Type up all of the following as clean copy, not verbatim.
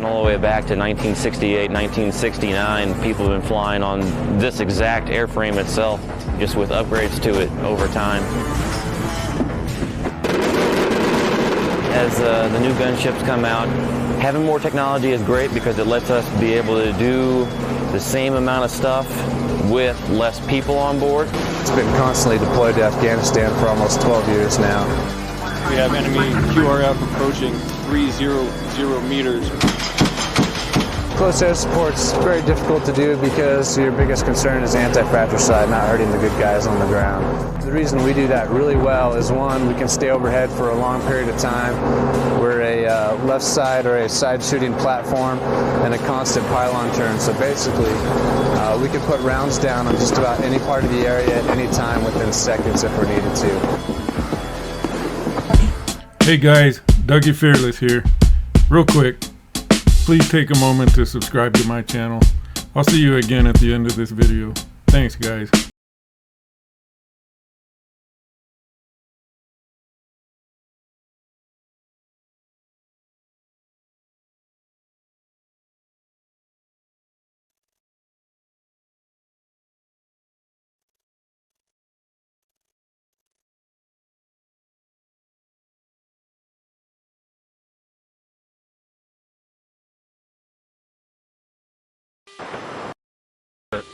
going all the way back to 1968, 1969. People have been flying on this exact airframe itself, just with upgrades to it over time. As the new gunships come out, having more technology is great because it lets us be able to do the same amount of stuff with less people on board. It's been constantly deployed to Afghanistan for almost 12 years now. We have enemy QRF approaching 300 meters. Close air support's very difficult to do because your biggest concern is anti-fratricide, not hurting the good guys on the ground. The reason we do that really well is, one, we can stay overhead for a long period of time. We're a left side or a side shooting platform and a constant pylon turn. So basically, we can put rounds down on just about any part of the area at any time within seconds if we're needed to. Hey guys, Dougie Fearless here. Real quick, please take a moment to subscribe to my channel. I'll see you again at the end of this video. Thanks guys.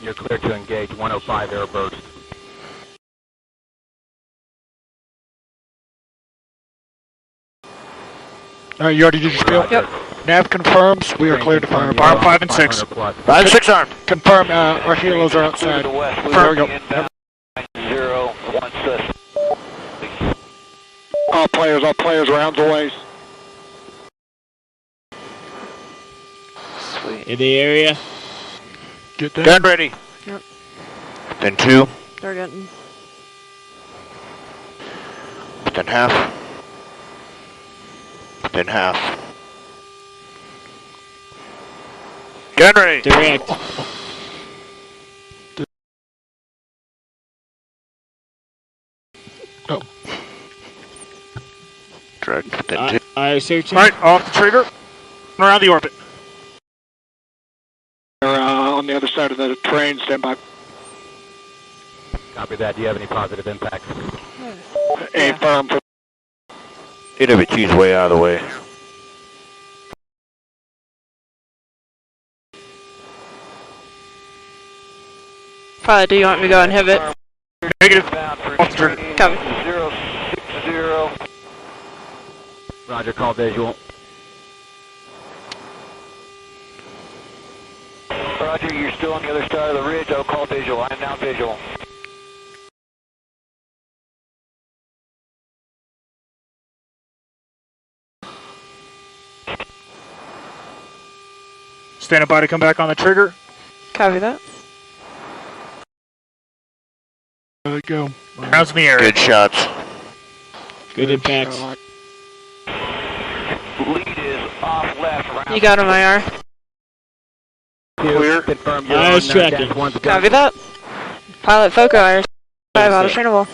You're clear to engage 105 airburst. You already did your spiel? Yep. Nav confirms we are cleared to fire. Arm 5 and 6. 5 and 6 armed. Confirm our helos are outside. There we go. All players, rounds away. Sweet. In the area. Get that. Gun ready. Yep. Then 2. They're getting. Then half. Then half. Gun ready. Direct. Oh. Direct. Then 2. I searching. Right, off the trigger. Around the orbit. On the other side of the train, stand by. Copy that. Do you have any positive impacts? A firm. AWT's way out of the way. Probably do you want me to go inhibit? Negative. Off the trigger. Copy. 060. Roger, call visual. Roger, you're still on the other side of the ridge. I'll call visual. I am now visual. Standing by to come back on the trigger. Copy that. There we go. Rounds in the air. Good shots. Good impacts. Lead is off left. You got him, IR. Clear. Confirm you're I was on, tracking. Copy that. Pilot Foco, IR 5 out of trainable.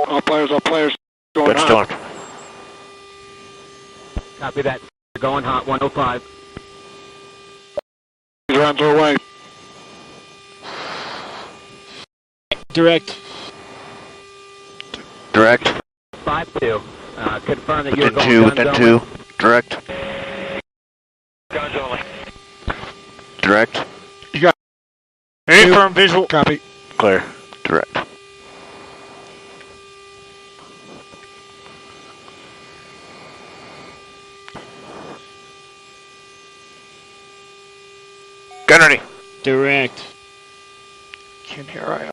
All players. Going on. Copy that. You're going hot, 105. These rounds are away. Direct. 5-2. Confirm that you're going Within 2. Direct. Guns only. Direct. You got A firm visual. Copy. Clear. Direct. Gun ready. Direct. Can't hear I.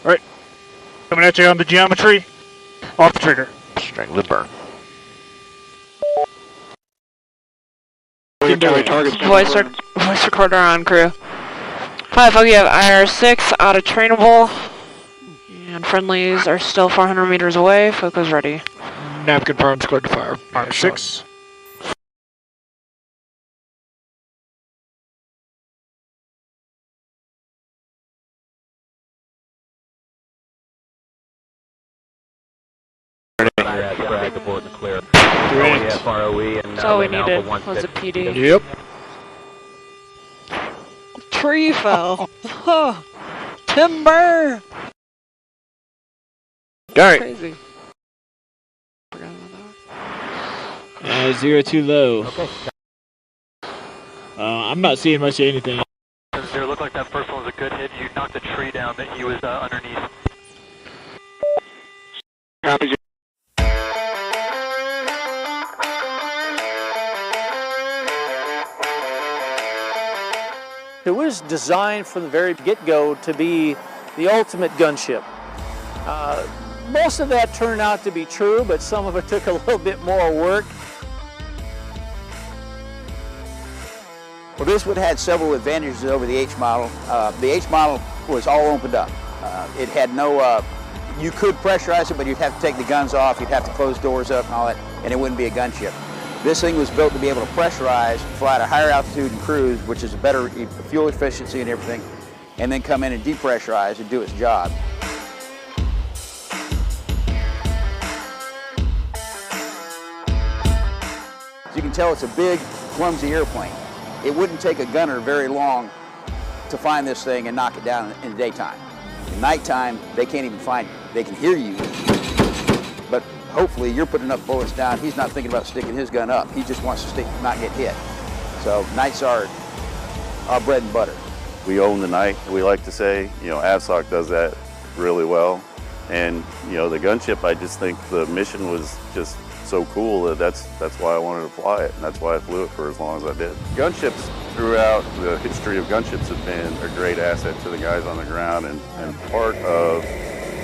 Alright. Coming at you on the geometry. Off the trigger. Strangle the burn. Voice recorder on crew. Pilot Foco, you have IR 6 out of trainable. And friendlies are still 400 meters away. Foco's ready. Nav confirms cleared to fire. IR 6. Brag the board and clear. Great. FROE and That's all we needed was a PD. Yep. Tree fell. Oh, timber. Alright. Crazy. 0-2 low. I'm not seeing much of anything. Zero, looked like that first one was a good hit. You knocked the tree down that he was underneath. Copy. It was designed from the very get-go to be the ultimate gunship. Most of that turned out to be true, but some of it took a little bit more work. Well, this would have had several advantages over the H model. The H model was all opened up. It had no, you could pressurize it, but you'd have to take the guns off, you'd have to close doors up and all that, and it wouldn't be a gunship. This thing was built to be able to pressurize, fly at a higher altitude and cruise, which is a better fuel efficiency and everything, and then come in and depressurize and do its job. As you can tell, it's a big, clumsy airplane. It wouldn't take a gunner very long to find this thing and knock it down in the daytime. In nighttime, they can't even find you. They can hear you, but hopefully you're putting enough bullets down. He's not thinking about sticking his gun up. He just wants to not get hit. So nights are our bread and butter. We own the night, we like to say. You know, AVSOC does that really well. And, you know, the gunship, I just think the mission was just so cool that that's why I wanted to fly it, and that's why I flew it for as long as I did. Gunships, throughout the history of gunships, have been a great asset to the guys on the ground, and part of,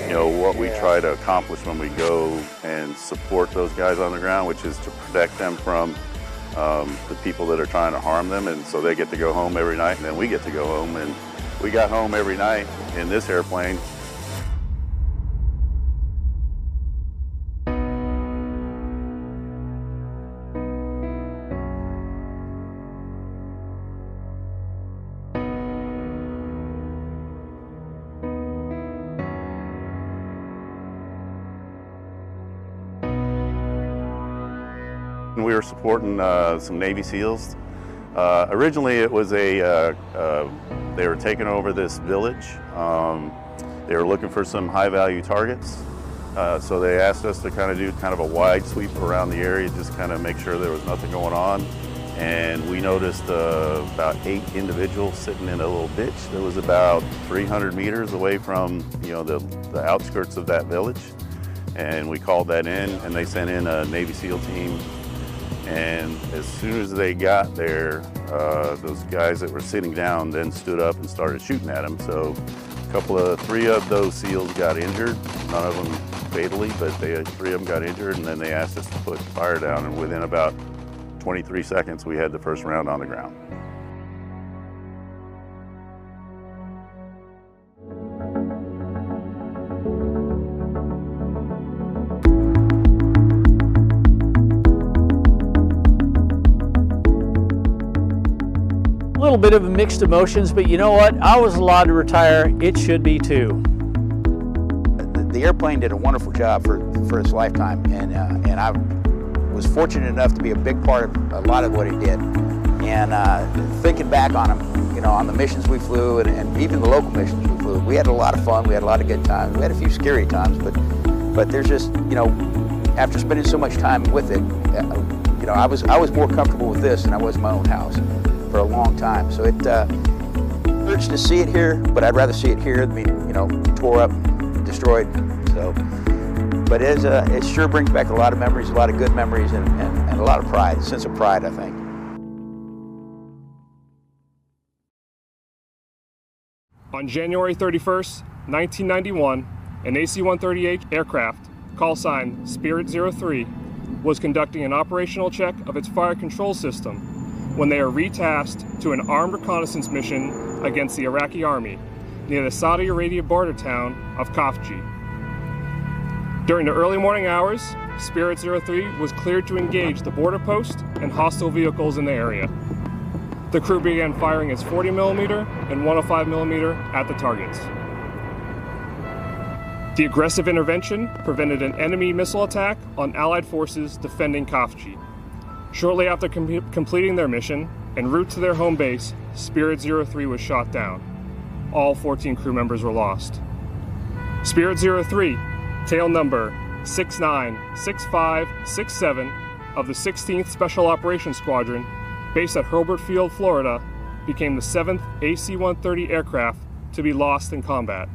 you know, what we try to accomplish when we go and support those guys on the ground, which is to protect them from the people that are trying to harm them, and so they get to go home every night, and then we get to go home, and we got home every night in this airplane. We were supporting some Navy SEALs. Originally it was they were taking over this village. They were looking for some high value targets. So they asked us to kind of do a wide sweep around the area, just kind of make sure there was nothing going on. And we noticed about 8 individuals sitting in a little ditch that was about 300 meters away from, you know, the outskirts of that village. And we called that in, and they sent in a Navy SEAL team. And as soon as they got there, those guys that were sitting down then stood up and started shooting at them. So 3 of those SEALs got injured, none of them fatally, but 3 of them got injured, and then they asked us to put fire down, and within about 23 seconds we had the first round on the ground. A little bit of mixed emotions, but you know what? I was allowed to retire. It should be too. The airplane did a wonderful job for its lifetime, and I was fortunate enough to be a big part of a lot of what it did. And thinking back on them, you know, on the missions we flew, and even the local missions we flew, we had a lot of fun. We had a lot of good times. We had a few scary times, but there's just, you know, after spending so much time with it, you know, I was more comfortable with this than I was in my own house for a long time. So it hurts to see it here, but I'd rather see it here than be, you know, tore up, destroyed. So, but it sure brings back a lot of memories, a lot of good memories, and a lot of pride, a sense of pride, I think. On January 31st, 1991, an AC-130H aircraft, call sign Spirit 03, was conducting an operational check of its fire control system when they are retasked to an armed reconnaissance mission against the Iraqi army near the Saudi Arabia border town of Khafji. During the early morning hours, Spirit 03 was cleared to engage the border post and hostile vehicles in the area. The crew began firing its 40mm and 105mm at the targets. The aggressive intervention prevented an enemy missile attack on Allied forces defending Kafji. Shortly after completing their mission, en route to their home base, Spirit 03 was shot down. All 14 crew members were lost. Spirit 03, tail number 696567 of the 16th Special Operations Squadron, based at Hurlburt Field, Florida, became the 7th AC-130 aircraft to be lost in combat.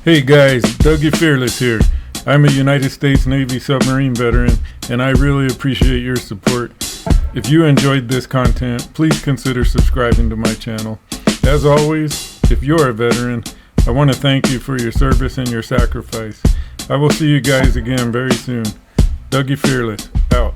Hey guys, Dougie Fearless here. I'm a United States Navy submarine veteran, and I really appreciate your support. If you enjoyed this content, please consider subscribing to my channel. As always, if you're a veteran, I want to thank you for your service and your sacrifice. I will see you guys again very soon. Dougie Fearless, out.